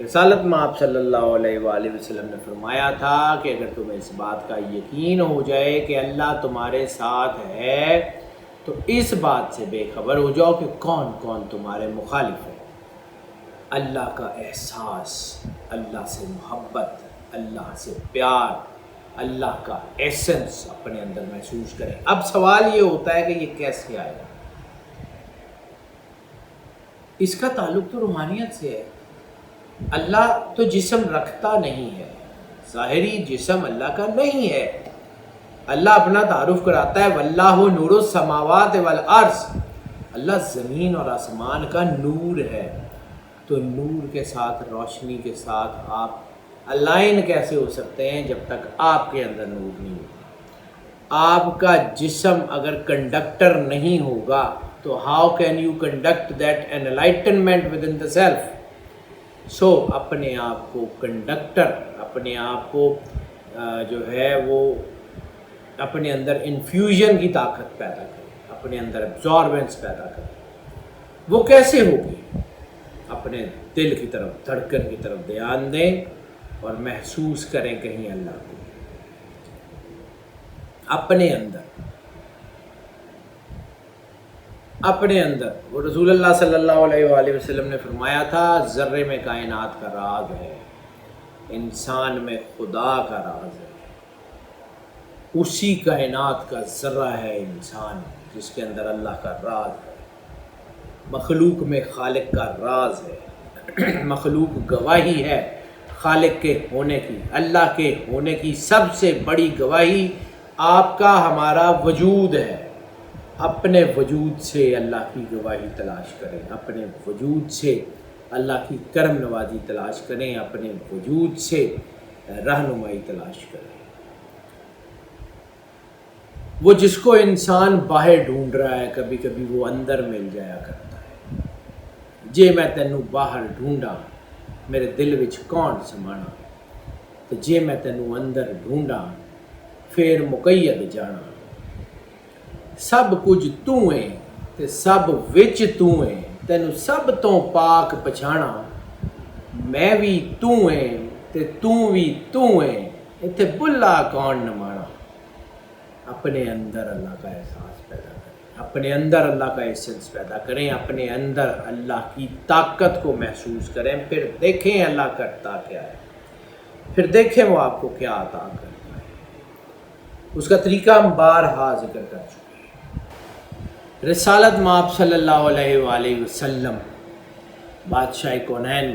رسالت میں آپ صلی اللہ علیہ وآلہ وسلم نے فرمایا تھا کہ اگر تمہیں اس بات کا یقین ہو جائے کہ اللہ تمہارے ساتھ ہے تو اس بات سے بے خبر ہو جاؤ کہ کون کون تمہارے مخالف ہے۔ اللہ کا احساس، اللہ سے محبت، اللہ سے پیار، اللہ کا ایسنس اپنے اندر محسوس کریں۔ اب سوال یہ ہوتا ہے کہ یہ کیسے آئے گا؟ اس کا تعلق تو روحانیت سے ہے۔ اللہ تو جسم رکھتا نہیں ہے، ظاہری جسم اللہ کا نہیں ہے۔ اللہ اپنا تعارف کراتا ہے واللہ نور السماوات والارض، اللہ زمین اور آسمان کا نور ہے۔ تو نور کے ساتھ، روشنی کے ساتھ آپ الائن کیسے ہو سکتے ہیں جب تک آپ کے اندر نور نہیں ہوگا؟ آپ کا جسم اگر کنڈکٹر نہیں ہوگا تو how can you conduct that an enlightenment with in the self? So اپنے آپ کو کنڈکٹر، اپنے آپ کو جو ہے وہ اپنے اندر انفیوژن کی طاقت پیدا کریں، اپنے اندر ابزاربنس پیدا کریں۔ وہ کیسے ہوگی؟ اپنے دل کی طرف، دھڑکن کی طرف دھیان دیں اور محسوس کریں کہیں اللہ کو اپنے اندر۔ وہ رسول اللہ صلی اللہ علیہ وآلہ وسلم نے فرمایا تھا ذرے میں کائنات کا راز ہے، انسان میں خدا کا راز ہے۔ اسی کائنات کا ذرہ ہے انسان جس کے اندر اللہ کا راز ہے۔ مخلوق میں خالق کا راز ہے، مخلوق گواہی ہے خالق کے ہونے کی، اللہ کے ہونے کی سب سے بڑی گواہی آپ کا ہمارا وجود ہے۔ اپنے وجود سے اللہ کی گواہی تلاش کریں، اپنے وجود سے اللہ کی کرم نوازی تلاش کریں، اپنے وجود سے رہنمائی تلاش کریں۔ وہ جس کو انسان باہر ڈھونڈ رہا ہے کبھی کبھی وہ اندر مل جایا کرتا ہے۔ جے میں تینوں باہر ڈھونڈا میرے دل وچ کون سمانا، تو جے میں تینوں اندر ڈھونڈا پھر مقید جانا۔ سب کچھ تو ہے تے سب وچ تو ہے، تینوں سب تو پاک پچھانا۔ میں بھی تو ہے تے تو بھی تو ہے، ایتھے بلا کون نمانا۔ اپنے اندر اللہ کا احساس پیدا کریں، اپنے اندر اللہ کا ایسنس پیدا کریں، اپنے اندر اللہ کی طاقت کو محسوس کریں، پھر دیکھیں اللہ کرتا کیا ہے، پھر دیکھیں وہ آپ کو کیا عطا کرتا ہے۔ اس کا طریقہ ہم بارہا ذکر کر چکے ہیں۔ رسالت مآب صلی اللہ علیہ وآلہ وسلم، بادشاہ کونین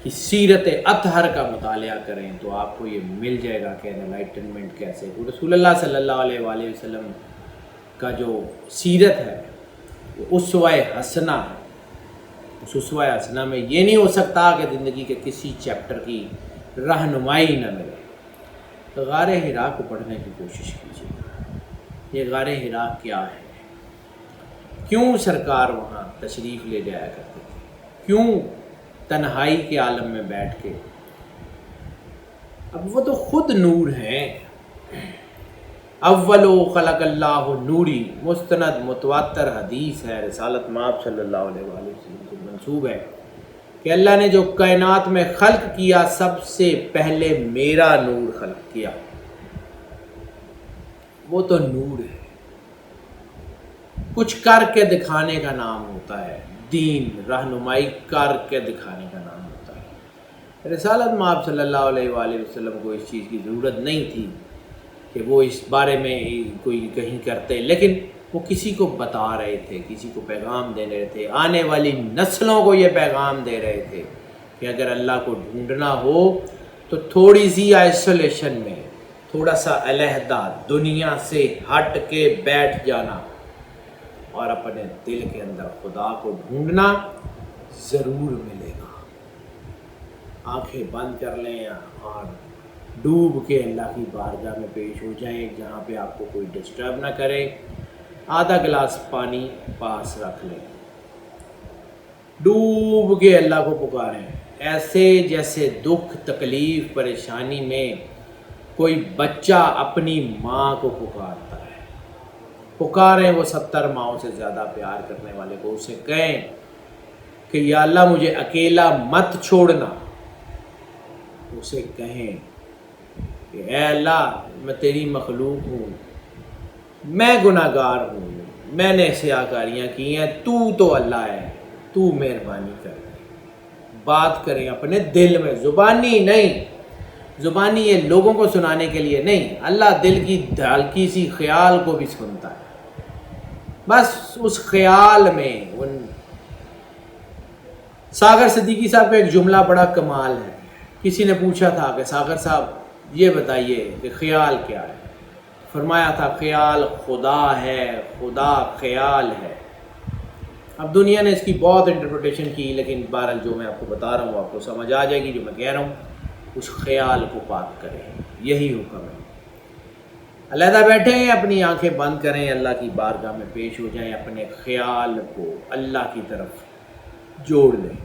کی سیرت اطہر کا مطالعہ کریں تو آپ کو یہ مل جائے گا کہ انلائٹنمنٹ کیسے ہو۔ رسول اللہ صلی اللہ علیہ وآلہ وسلم کا جو سیرت ہے وہ اسوہ حسنہ ہے۔ اس اسوہ حسنہ میں یہ نہیں ہو سکتا کہ زندگی کے کسی چیپٹر کی رہنمائی نہ ملے۔ تو غار حرا کو پڑھنے کی کوشش کیجیے۔ یہ غار حرا کیا ہے؟ کیوں سرکار وہاں تشریف لے جایا کرتے تھے؟ کیوں تنہائی کے عالم میں بیٹھ کے؟ اب وہ تو خود نور ہیں۔ اولو خلق اللہ نوری، مستند متواتر حدیث ہے، رسالت مآب صلی اللہ علیہ وآلہ وسلم سے منسوب ہے کہ اللہ نے جو کائنات میں خلق کیا سب سے پہلے میرا نور خلق کیا۔ وہ تو نور ہے، کچھ کر کے دکھانے کا نام ہوتا ہے، دین رہنمائی کر کے دکھانے کا نام ہوتا ہے۔ رسالت مآب صلی اللہ علیہ وآلہ وسلم کو اس چیز کی ضرورت نہیں تھی کہ وہ اس بارے میں کوئی کہیں کرتے، لیکن وہ کسی کو بتا رہے تھے، کسی کو پیغام دے رہے تھے، آنے والی نسلوں کو یہ پیغام دے رہے تھے کہ اگر اللہ کو ڈھونڈنا ہو تو تھوڑی سی آئسولیشن میں، تھوڑا سا علیحدہ دنیا سے ہٹ کے بیٹھ جانا اور اپنے دل کے اندر خدا کو ڈھونڈنا ضرور ملے گا۔ آنکھیں بند کر لیں اور ڈوب کے اللہ کی بارگاہ میں پیش ہو جائیں جہاں پہ آپ کو کوئی ڈسٹرب نہ کرے۔ آدھا گلاس پانی پاس رکھ لیں، ڈوب کے اللہ کو پکاریں، ایسے جیسے دکھ تکلیف پریشانی میں کوئی بچہ اپنی ماں کو پکارتا ہے۔ پکاریں وہ 70 ماؤں سے زیادہ پیار کرنے والے کو، اسے کہیں کہ یا اللہ مجھے اکیلا مت چھوڑنا، اسے کہیں کہ اے اللہ میں تیری مخلوق ہوں، میں گناہ گار ہوں، میں نے سیاکاریاں کی ہیں، تو اللہ ہے، تو مہربانی کر۔ بات کریں اپنے دل میں، زبانی نہیں، زبانی یہ لوگوں کو سنانے کے لیے نہیں، اللہ دل کی ہلکی سی خیال کو بھی سنتا ہے۔ بس اس خیال میں ساگر صدیقی صاحب کا ایک جملہ بڑا کمال ہے۔ کسی نے پوچھا تھا کہ ساگر صاحب یہ بتائیے کہ خیال کیا ہے؟ فرمایا تھا خیال خدا ہے، خدا خیال ہے۔ اب دنیا نے اس کی بہت انٹرپریٹیشن کی، لیکن بہرحال جو میں آپ کو بتا رہا ہوں وہ آپ کو سمجھ آ جائے گی۔ جو میں کہہ رہا ہوں اس خیال کو پاک کریں، یہی حکم ہے۔ علیحدہ بیٹھیں، اپنی آنکھیں بند کریں، اللہ کی بارگاہ میں پیش ہو جائیں، اپنے خیال کو اللہ کی طرف جوڑ لیں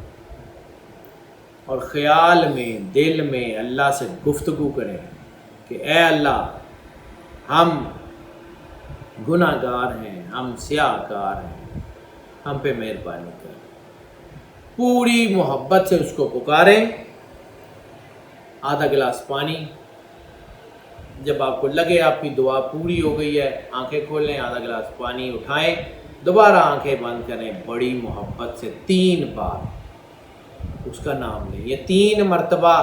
اور خیال میں، دل میں اللہ سے گفتگو کریں کہ اے اللہ ہم گناہ گار ہیں، ہم سیاہ کار ہیں، ہم پہ مہربانی کریں۔ پوری محبت سے اس کو پکاریں۔ آدھا گلاس پانی، جب آپ کو لگے آپ کی دعا پوری ہو گئی ہے، آنکھیں کھولیں، آدھا گلاس پانی اٹھائیں، دوبارہ آنکھیں بند کریں، بڑی محبت سے 3 بار اس کا نام لیں۔ یہ 3 مرتبہ،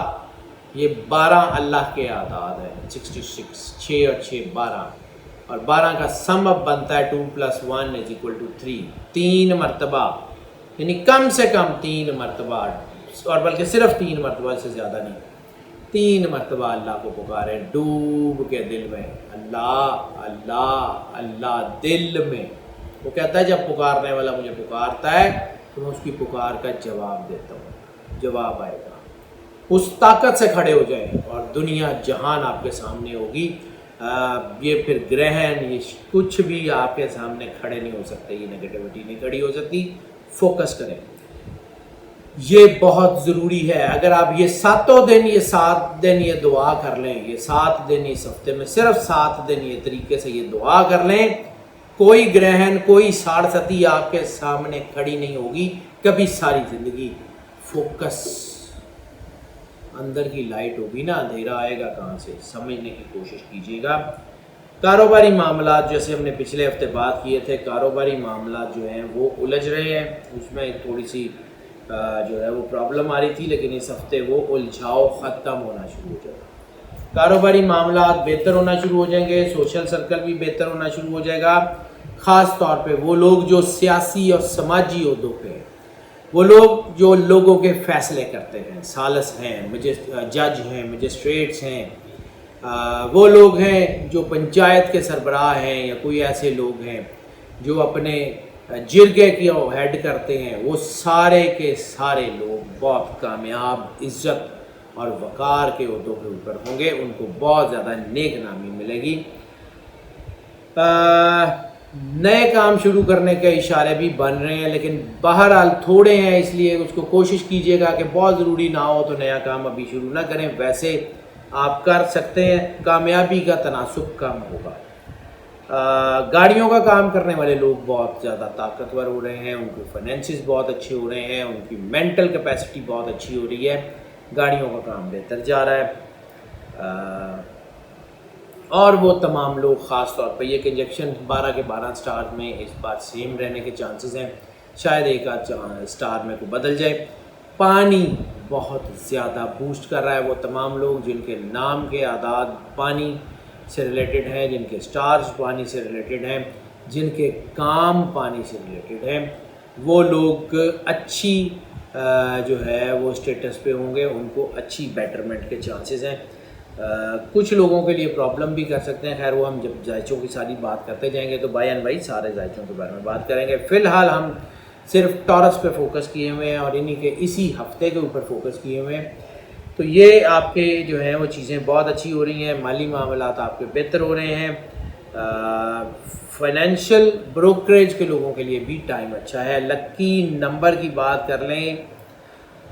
یہ 12 اللہ کے اعداد ہے، 66، 6 اور 6 12، اور 12 کا سم اب بنتا ہے 2 + 1 = 3۔ 3 مرتبہ، یعنی کم سے کم 3 مرتبہ، اور بلکہ صرف 3 مرتبہ، سے زیادہ نہیں، 3 مرتبہ اللہ کو پکاریں ڈوب کے دل میں، اللہ اللہ اللہ دل میں۔ وہ کہتا ہے جب پکارنے والا مجھے پکارتا ہے تو میں اس کی پکار کا جواب دیتا ہوں، جواب آئے گا۔ اس طاقت سے کھڑے ہو جائیں اور دنیا جہان آپ کے سامنے ہوگی۔ یہ پھر گرہن، یہ کچھ بھی آپ کے سامنے کھڑے نہیں ہو سکتے، یہ نگیٹیوٹی نہیں کھڑی ہو سکتی۔ فوکس کریں، یہ بہت ضروری ہے۔ اگر آپ یہ 7 دن یہ دعا کر لیں، یہ 7 دن اس ہفتے میں صرف 7 دن یہ طریقے سے یہ دعا کر لیں، کوئی گرہن، کوئی ساڑھ ستی آپ کے سامنے کھڑی نہیں ہوگی کبھی ساری زندگی۔ فوکس، اندر کی لائٹ ہوگی نا، اندھیرا آئے گا کہاں سے، سمجھنے کی کوشش کیجیے گا۔ کاروباری معاملات، جیسے ہم نے پچھلے ہفتے بات کیے تھے، کاروباری معاملات جو ہیں وہ الجھ رہے ہیں، اس میں تھوڑی سی جو ہے وہ پرابلم آ رہی تھی، لیکن اس ہفتے وہ الجھاؤ ختم ہونا شروع ہو جائے گا۔ کاروباری معاملات بہتر ہونا شروع ہو جائیں گے، سوشل سرکل بھی بہتر ہونا شروع ہو جائے گا۔ خاص طور پہ وہ لوگ جو سیاسی اور سماجی عہدوں پہ ہیں، وہ لوگ جو لوگوں کے فیصلے کرتے ہیں، سالس ہیں، جج ہیں، مجسٹریٹس ہیں، وہ لوگ ہیں جو پنچایت کے سربراہ ہیں، یا کوئی ایسے لوگ ہیں جو اپنے جرگے کی ہیڈ کرتے ہیں، وہ سارے کے سارے لوگ بہت کامیاب، عزت اور وقار کے عہدوں کے اوپر ہوں گے، ان کو بہت زیادہ نیک نامی ملے گی۔ نئے کام شروع کرنے کے اشارے بھی بن رہے ہیں، لیکن بہرحال تھوڑے ہیں، اس لیے اس کو کوشش کیجیے گا کہ بہت ضروری نہ ہو تو نیا کام ابھی شروع نہ کریں، ویسے آپ کر سکتے ہیں، کامیابی کا تناسب کم ہوگا۔ گاڑیوں کا کام کرنے والے لوگ بہت زیادہ طاقتور ہو رہے ہیں، ان کے فائنینسز بہت اچھے ہو رہے ہیں، ان کی مینٹل کیپیسٹی بہت اچھی ہو رہی ہے، گاڑیوں کا کام بہتر جا رہا ہے۔ اور وہ تمام لوگ، خاص طور پہ یہ کنجکشن 12 کے 12 سٹار میں اس بار سیم رہنے کے چانسز ہیں، شاید ایک آدھ سٹار میں کو بدل جائے۔ پانی بہت زیادہ بوسٹ کر رہا ہے، وہ تمام لوگ جن کے نام کے اعداد پانی سے ریلیٹڈ ہیں، جن کے سٹارز پانی سے ریلیٹڈ ہیں، جن کے کام پانی سے ریلیٹڈ ہیں، وہ لوگ اچھی جو ہے وہ اسٹیٹس پہ ہوں گے، ان کو اچھی بیٹرمنٹ کے چانسز ہیں۔ کچھ لوگوں کے لیے پرابلم بھی کر سکتے ہیں، خیر وہ ہم جب ذائچوں کی ساری بات کرتے جائیں گے تو بائی سارے ذائچوں کے بارے میں بات کریں گے۔ فی الحال ہم صرف ٹورس پہ فوکس کیے ہوئے ہیں اور انہی کے اسی ہفتے کے اوپر فوکس کیے ہوئے ہیں۔ تو یہ آپ کے جو ہیں وہ چیزیں بہت اچھی ہو رہی ہیں، مالی معاملات آپ کے بہتر ہو رہے ہیں، فائنینشیل بروکریج کے لوگوں کے لیے بھی ٹائم اچھا ہے۔ لکی نمبر کی بات کر لیں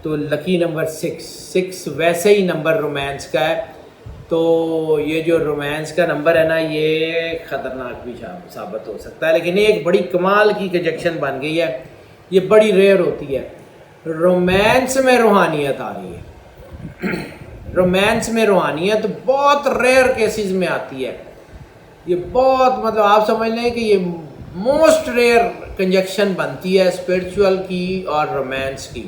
تو لکی نمبر 6 ویسے ہی نمبر رومانس کا ہے، تو یہ جو رومانس کا نمبر ہے نا، یہ خطرناک بھی ثابت ہو سکتا ہے، لیکن ایک بڑی کمال کی کنجکشن بن گئی ہے، یہ بڑی ریئر ہوتی ہے۔ رومانس میں روحانیت آ رہی ہے. رومانس میں روحانیت بہت ریئر کیسز میں آتی ہے. یہ بہت مطلب آپ سمجھ لیں کہ یہ موسٹ ریئر کنجکشن بنتی ہے اسپرچول کی اور رومانس کی.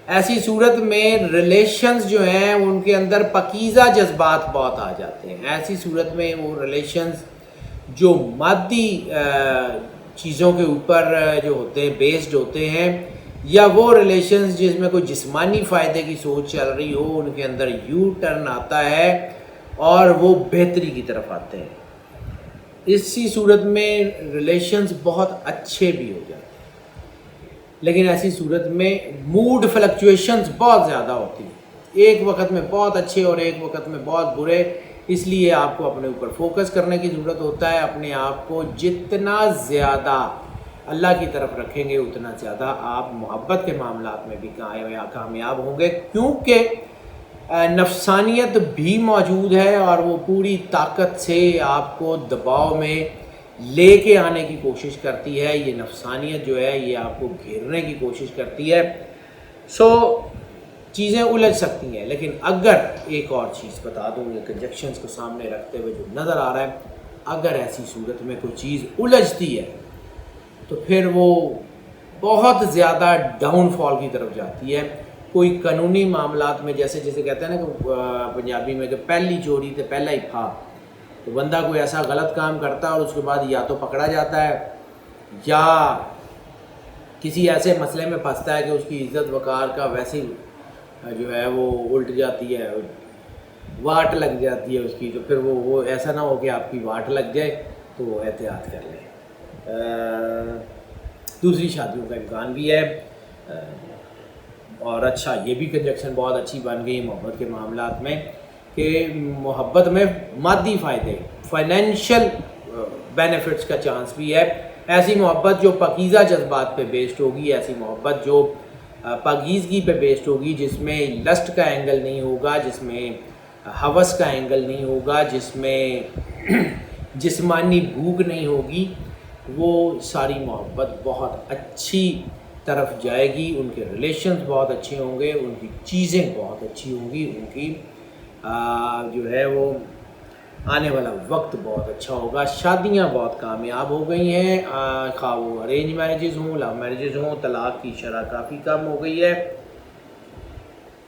ایسی صورت میں ریلیشنز جو ہیں ان کے اندر پاکیزہ جذبات بہت آ جاتے ہیں. ایسی صورت میں وہ ریلیشنز جو مادی چیزوں کے اوپر جو ہوتے ہیں بیسڈ ہوتے ہیں, یا وہ ریلیشنز جس میں کوئی جسمانی فائدے کی سوچ چل رہی ہو, ان کے اندر یو ٹرن آتا ہے اور وہ بہتری کی طرف آتے ہیں. اسی صورت میں ریلیشنز بہت اچھے بھی ہو جاتے ہیں, لیکن ایسی صورت میں موڈ فلکچویشنز بہت زیادہ ہوتی ہیں. ایک وقت میں بہت اچھے اور ایک وقت میں بہت برے. اس لیے آپ کو اپنے اوپر فوکس کرنے کی ضرورت ہوتا ہے. اپنے آپ کو جتنا زیادہ اللہ کی طرف رکھیں گے اتنا زیادہ آپ محبت کے معاملات میں بھی کامیاب ہوں گے, کیونکہ نفسانیت بھی موجود ہے اور وہ پوری طاقت سے آپ کو دباؤ میں لے کے آنے کی کوشش کرتی ہے. یہ نفسانیت جو ہے یہ آپ کو گھیرنے کی کوشش کرتی ہے. چیزیں الجھ سکتی ہیں, لیکن اگر ایک اور چیز بتا دوں یہ کنجکشنز کو سامنے رکھتے ہوئے جو نظر آ رہا ہے, اگر ایسی صورت میں کوئی چیز الجھتی ہے تو پھر وہ بہت زیادہ ڈاؤن فال کی طرف جاتی ہے. کوئی قانونی معاملات میں جیسے کہتے ہیں نا کہ پنجابی میں کہ پہلی چوری تے پہلا ہی پھا, تو بندہ کوئی ایسا غلط کام کرتا ہے اور اس کے بعد یا تو پکڑا جاتا ہے یا کسی ایسے مسئلے میں پھنستا ہے کہ اس کی عزت وقار کا ویسے جو ہے وہ الٹ جاتی ہے, واٹ لگ جاتی ہے اس کی. تو پھر وہ ایسا نہ ہو کہ آپ کی واٹ لگ جائے, تو وہ احتیاط کر لیں. دوسری شادیوں کا امکان بھی ہے. اور اچھا یہ بھی کنجکشن بہت اچھی بن گئی محبت کے معاملات میں کہ محبت میں مادی فائدے فائنینشیل بینیفٹس کا چانس بھی ہے. ایسی محبت جو پاکیزہ جذبات پہ بیسڈ ہوگی, ایسی محبت جو پاکیزگی پہ بیسڈ ہوگی, جس میں لسٹ کا اینگل نہیں ہوگا, جس میں ہوس کا اینگل نہیں ہوگا, جس میں جسمانی بھوک نہیں ہوگی, وہ ساری محبت بہت اچھی طرف جائے گی. ان کے ریلیشنز بہت اچھے ہوں گے, ان کی چیزیں بہت اچھی ہوں گی, ان کی جو ہے وہ آنے والا وقت بہت اچھا ہوگا. شادیاں بہت کامیاب ہو گئی ہیں, خواہ وہ ارینج میرجز ہوں, لو میرجز ہوں. طلاق کی شرح کافی کم ہو گئی ہے.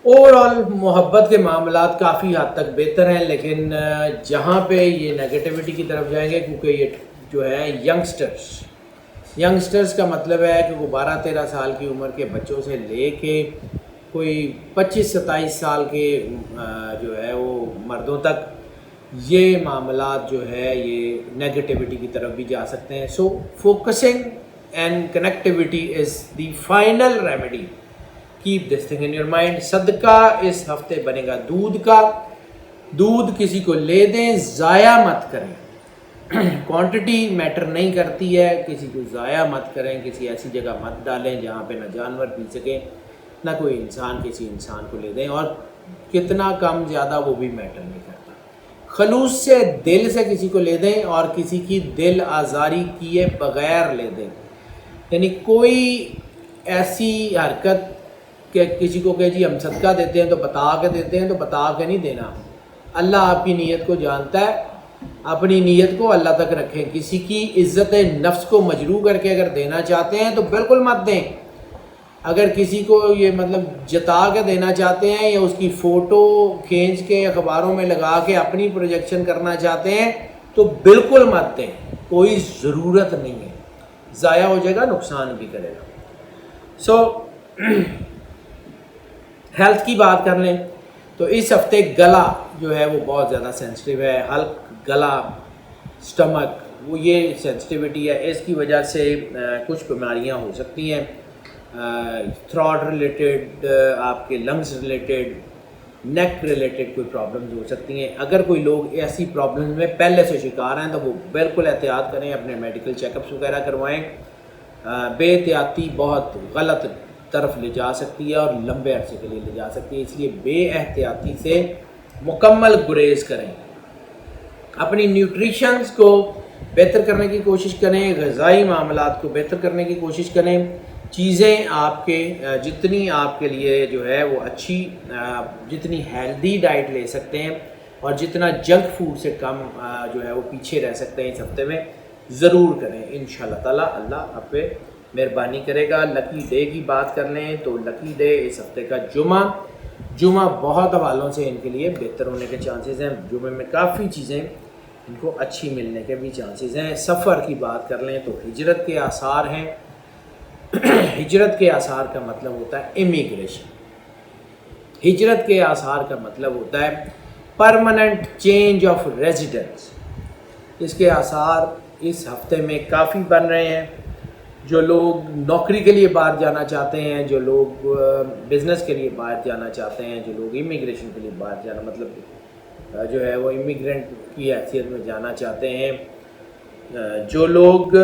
اوور آل محبت کے معاملات کافی حد تک بہتر ہیں, لیکن جہاں پہ یہ نیگیٹیوٹی کی طرف جائیں گے, کیونکہ یہ جو ہے ینگسٹرز کا مطلب ہے کہ وہ 12-13 سال کی عمر کے بچوں سے لے کے کوئی 25-27 سال کے جو ہے وہ مردوں تک یہ معاملات جو ہے یہ نیگیٹیوٹی کی طرف بھی جا سکتے ہیں. So focusing and connectivity is the final remedy. Keep this thing in your mind. صدقہ اس ہفتے بنے گا دودھ کا. دودھ کسی کو لے دیں, ضائع مت کریں. کوانٹٹی میٹر نہیں کرتی ہے, کسی کو ضائع مت کریں, کسی ایسی جگہ مت ڈالیں جہاں پہ نہ جانور پی سکیں نہ کوئی انسان کسی انسان کو لے دیں, اور کتنا کم زیادہ وہ بھی میٹر نہیں کرتا. خلوص سے دل سے کسی کو لے دیں اور کسی کی دل آزاری کیے بغیر لے دیں. یعنی کوئی ایسی حرکت کہ کسی کو کہ جی ہم صدقہ دیتے ہیں تو بتا کے دیتے ہیں, تو بتا کے نہیں دینا. اللہ آپ کی نیت کو جانتا ہے, اپنی نیت کو اللہ تک رکھیں. کسی کی عزت نفس کو مجروح کر کے اگر دینا چاہتے ہیں تو بالکل مت دیں. اگر کسی کو یہ مطلب جتا کے دینا چاہتے ہیں یا اس کی فوٹو کھینچ کے اخباروں میں لگا کے اپنی پروجیکشن کرنا چاہتے ہیں تو بالکل مت دیں. کوئی ضرورت نہیں ہے, ضائع ہو جائے گا, نقصان بھی کرے گا. سو ہیلتھ کی بات کر لیں تو اس ہفتے گلا جو ہے وہ بہت زیادہ سینسٹیو ہے. حلق, گلا, سٹمک, وہ یہ سینسٹیوٹی ہے. اس کی وجہ سے کچھ بیماریاں ہو سکتی ہیں, تھراٹ ریلیٹڈ, آپ کے لنگس ریلیٹڈ, نیک ریلیٹڈ کوئی پرابلمز ہو سکتی ہیں. اگر کوئی لوگ ایسی پرابلمز میں پہلے سے شکار ہیں تو وہ بالکل احتیاط کریں, اپنے میڈیکل چیک اپس وغیرہ کروائیں. بے احتیاطی بہت غلط طرف لے جا سکتی ہے اور لمبے عرصے کے لیے لے جا سکتی ہے. اس لیے بے احتیاطی سے مکمل گریز کریں. اپنی نیوٹریشنز کو بہتر کرنے کی کوشش کریں, غذائی معاملات کو بہتر کرنے کی کوشش کریں. چیزیں آپ کے جتنی آپ کے لیے جو ہے وہ اچھی، جتنی ہیلدی ڈائٹ لے سکتے ہیں اور جتنا جنک فوڈ سے کم جو ہے وہ پیچھے رہ سکتے ہیں اس ہفتے میں، ضرور کریں انشاءاللہ تعالی۔ اللہ آپ پہ مہربانی کرے گا۔ لکی ڈے کی بات کر لیں تو لکی ڈے اس ہفتے کا جمعہ بہت حوالوں سے ان کے لیے بہتر ہونے کے چانسز ہیں۔ جمعے میں کافی چیزیں ان کو اچھی ملنے کے بھی چانسز ہیں۔ سفر کی بات کر لیں تو ہجرت کے آثار ہیں۔ ہجرت کے آثار کا مطلب ہوتا ہے امیگریشن۔ ہجرت کے آثار کا مطلب ہوتا ہے پرماننٹ چینج آف ریزیڈنس۔ اس کے آثار اس ہفتے میں کافی بن رہے ہیں۔ جو لوگ نوکری کے لیے باہر جانا چاہتے ہیں، جو لوگ بزنس کے لیے باہر جانا چاہتے ہیں، جو لوگ امیگریشن کے لیے باہر جانا مطلب جو ہے وہ امیگرینٹ کی حیثیت میں جانا چاہتے ہیں، جو لوگ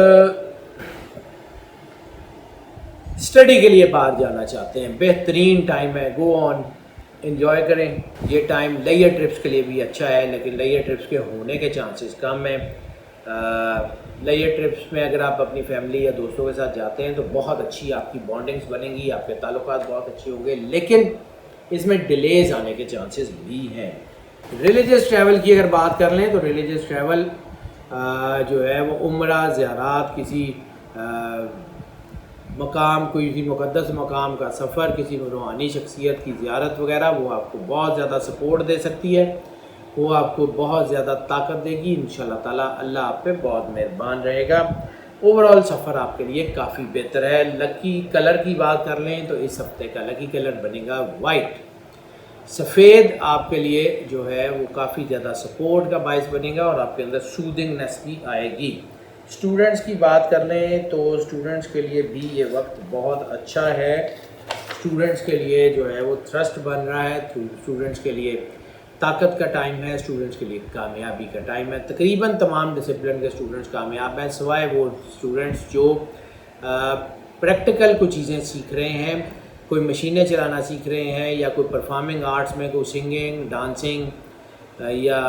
اسٹڈی کے لیے باہر جانا چاہتے ہیں، بہترین ٹائم ہے۔ گو آن، انجوائے کریں۔ یہ ٹائم لیئر ٹرپس کے لیے بھی اچھا ہے، لیکن لیئر ٹرپس کے ہونے کے چانسز کم ہیں۔ لیئر ٹرپس میں اگر آپ اپنی فیملی یا دوستوں کے ساتھ جاتے ہیں تو بہت اچھی آپ کی بانڈنگز بنیں گی، آپ کے تعلقات بہت اچھے ہوں گے، لیکن اس میں ڈیلیز آنے کے چانسز بھی ہیں۔ ریلیجیس ٹریول کی اگر بات کر لیں تو ریلیجیس ٹریول جو ہے وہ عمرہ، زیارات، کسی مقام، کوئی کسی مقدس مقام کا سفر، کسی روحانی شخصیت کی زیارت وغیرہ، وہ آپ کو بہت زیادہ سپورٹ دے سکتی ہے، وہ آپ کو بہت زیادہ طاقت دے گی انشاءاللہ تعالیٰ۔ اللہ آپ پہ بہت مہربان رہے گا۔ اوورآل سفر آپ کے لیے کافی بہتر ہے۔ لکی کلر کی بات کر لیں تو اس ہفتے کا لکی کلر بنے گا وائٹ۔ سفید آپ کے لیے جو ہے وہ کافی زیادہ سپورٹ کا باعث بنے گا اور آپ کے اندر سودنگنس بھی آئے گی۔ اسٹوڈنٹس کی بات کر لیں تو اسٹوڈنٹس کے لیے بھی یہ وقت بہت اچھا ہے۔ اسٹوڈنٹس کے لیے جو ہے وہ تھرسٹ بن رہا ہے، اسٹوڈنٹس کے لیے طاقت کا ٹائم ہے، اسٹوڈنٹس کے لیے کامیابی کا ٹائم ہے۔ تقریباً تمام ڈسپلن کے اسٹوڈنٹس کامیاب ہیں، سوائے وہ اسٹوڈنٹس جو پریکٹیکل کچھ چیزیں سیکھ رہے ہیں، کوئی مشینیں چلانا سیکھ رہے ہیں یا کوئی پرفارمنگ آرٹس میں کوئی سنگنگ، ڈانسنگ یا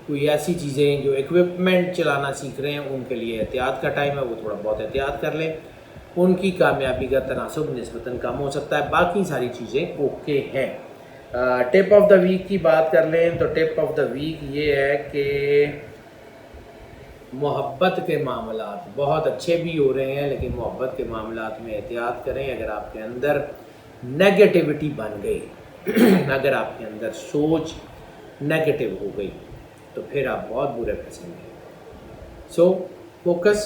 کوئی ایسی چیزیں جو ایکوپمنٹ چلانا سیکھ رہے ہیں، ان کے لیے احتیاط کا ٹائم ہے، وہ تھوڑا بہت احتیاط کر لیں، ان کی کامیابی کا تناسب نسبتاً کم ہو سکتا ہے۔ باقی ساری چیزیں اوکے ہیں۔ ٹپ آف دا ویک کی بات کر لیں تو ٹپ آف دا ویک یہ ہے کہ محبت کے معاملات بہت اچھے بھی ہو رہے ہیں، لیکن محبت کے معاملات میں احتیاط کریں۔ اگر آپ کے اندر نیگیٹیوٹی بن گئی، اگر آپ کے اندر سوچ نیگیٹو ہو گئی تو پھر آپ بہت برے پھنسیں گے۔ سو فوکس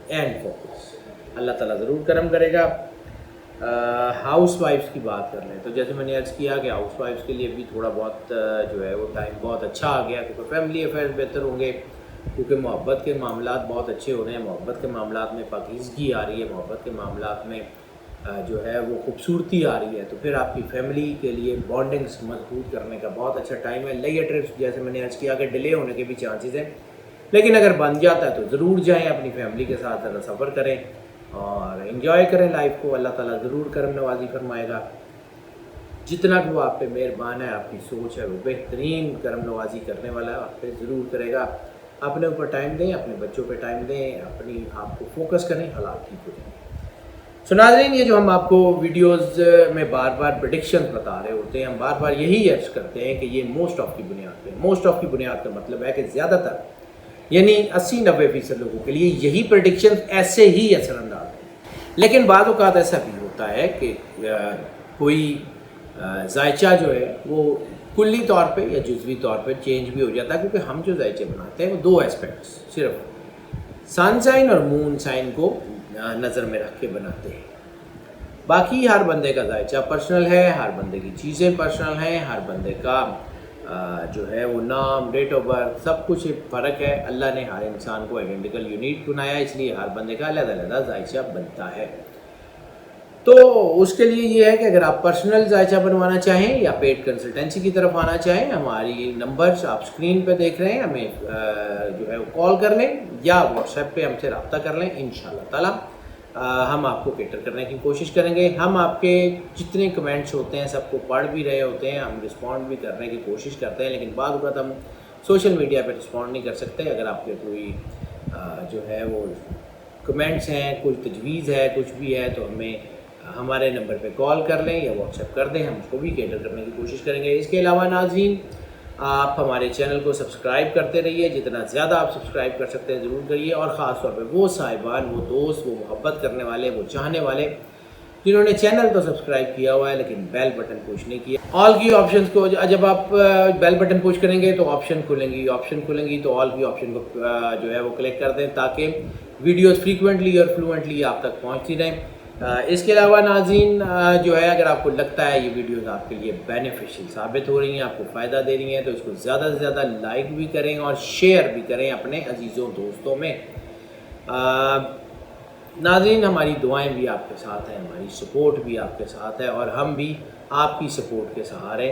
اینڈ فوکس، اللہ تعالیٰ ضرور کرم کرے گا۔ ہاؤس وائفس کی بات کر لیں تو جیسے میں نے عرض کیا کہ ہاؤس وائفس کے لیے بھی تھوڑا بہت جو ہے وہ ٹائم بہت اچھا آ گیا، کیونکہ فیملی افیئرز بہتر ہوں گے، کیونکہ محبت کے معاملات بہت اچھے ہو رہے ہیں، محبت کے معاملات میں پاکیزگی آ رہی ہے، محبت کے معاملات میں جو ہے وہ خوبصورتی آ رہی ہے، تو پھر آپ کی فیملی کے لیے بانڈنگس مضبوط کرنے کا بہت اچھا ٹائم ہے۔ لیئر ٹرپس جیسے میں نے عرض کیا کہ ڈیلے ہونے کے بھی چانسز ہیں، لیکن اگر بن جاتا ہے تو ضرور جائیں، اپنی فیملی کے ساتھ ذرا سفر کریں اور انجوائے کریں لائف کو۔ اللہ تعالیٰ ضرور کرم نوازی فرمائے گا۔ جتنا کہ وہ آپ پہ مہربان ہے، آپ کی سوچ ہے وہ بہترین کرم نوازی کرنے والا ہے، آپ پہ ضرور کرے گا۔ اپنے اوپر ٹائم دیں، اپنے بچوں پہ ٹائم دیں، اپنی آپ کو فوکس کریں، حالات ٹھیک ہو جائیں۔ سو ناظرین، یہ جو ہم آپ کو ویڈیوز میں بار بار پریڈکشنز بتا رہے ہوتے ہیں، ہم بار بار یہی عرض کرتے ہیں کہ یہ موسٹ آف کی بنیاد پہ، موسٹ آف کی بنیاد کا مطلب ہے کہ زیادہ تر یعنی 80-90% لوگوں کے لیے یہی پریڈکشنز ایسے ہی اثر انداز ہیں، لیکن بعض اوقات ایسا بھی ہوتا ہے کہ کوئی ذائچہ جو ہے وہ کلی طور پہ یا جزوی طور پہ چینج بھی ہو جاتا ہے، کیونکہ ہم جو ذائچے بناتے ہیں وہ دو ایسپیکٹس صرف سن سائن اور مون سائن کو نظر میں رکھ کے بناتے ہیں۔ باقی ہر بندے کا ذائچہ پرسنل ہے، ہر بندے کی چیزیں پرسنل ہیں، ہر بندے کا جو ہے وہ نام، ڈیٹ آف برتھ، سب کچھ فرق ہے۔ اللہ نے ہر انسان کو آئیڈینٹیکل یونیک بنایا، اس لیے ہر بندے کا علیحدہ علیحدہ ذائچہ بنتا ہے۔ تو اس کے لیے یہ ہے کہ اگر آپ پرسنل ذائچہ بنوانا چاہیں یا پیڈ کنسلٹنسی کی طرف آنا چاہیں، ہماری نمبرز آپ اسکرین پہ دیکھ رہے ہیں، ہمیں جو ہے وہ کال کر لیں یا واٹس ایپ پہ ہم سے رابطہ کر لیں، انشاءاللہ تعالیٰ ہم آپ کو کیٹر کرنے کی کوشش کریں گے۔ ہم آپ کے جتنے کمنٹس ہوتے ہیں سب کو پڑھ بھی رہے ہوتے ہیں، ہم رسپونڈ بھی کرنے کی کوشش کرتے ہیں، لیکن بعض اوقات ہم سوشل میڈیا پہ رسپونڈ نہیں کر سکتے۔ اگر آپ کے کوئی جو ہے وہ کمنٹس ہیں، کوئی تجویز ہے، کچھ بھی ہے تو ہمیں ہمارے نمبر پہ کال کر لیں یا واٹس ایپ کر دیں، ہم اس کو بھی کیٹر کرنے کی کوشش کریں گے۔ اس کے علاوہ ناظرین آپ ہمارے چینل کو سبسکرائب کرتے رہیے، جتنا زیادہ آپ سبسکرائب کر سکتے ہیں ضرور کریے، اور خاص طور پہ وہ صاحبان، وہ دوست، وہ محبت کرنے والے، وہ چاہنے والے جنہوں نے چینل تو سبسکرائب کیا ہوا ہے لیکن بیل بٹن پوش نہیں کیا، آل کی آپشنز کو جب آپ بیل بٹن پوش کریں گے تو آپشن کھلیں گی تو آل کی آپشن کو جو ہے وہ کلک کر دیں تاکہ ویڈیوز فریکوینٹلی اور فلوئنٹلی آپ تک پہنچتی رہیں۔ اس کے علاوہ ناظرین جو ہے اگر آپ کو لگتا ہے یہ ویڈیوز آپ کے لیے بینیفیشل ثابت ہو رہی ہیں، آپ کو فائدہ دے رہی ہیں، تو اس کو زیادہ سے زیادہ لائک بھی کریں اور شیئر بھی کریں اپنے عزیزوں دوستوں میں۔ ناظرین ہماری دعائیں بھی آپ کے ساتھ ہیں، ہماری سپورٹ بھی آپ کے ساتھ ہے، اور ہم بھی آپ کی سپورٹ کے سہارے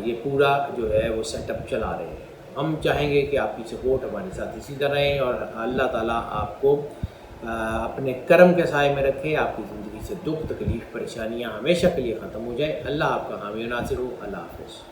یہ پورا جو ہے وہ سیٹ اپ چلا رہے ہیں۔ ہم چاہیں گے کہ آپ کی سپورٹ ہمارے ساتھ اسی طرح رہیں، اور اللہ تعالیٰ آپ کو اپنے کرم کے سائے میں رکھے، آپ کی زندگی سے دکھ تکلیف پریشانیاں ہمیشہ کے لیے ختم ہو جائیں۔ اللہ آپ کا حامی و ناصر ہو۔ اللہ حافظ۔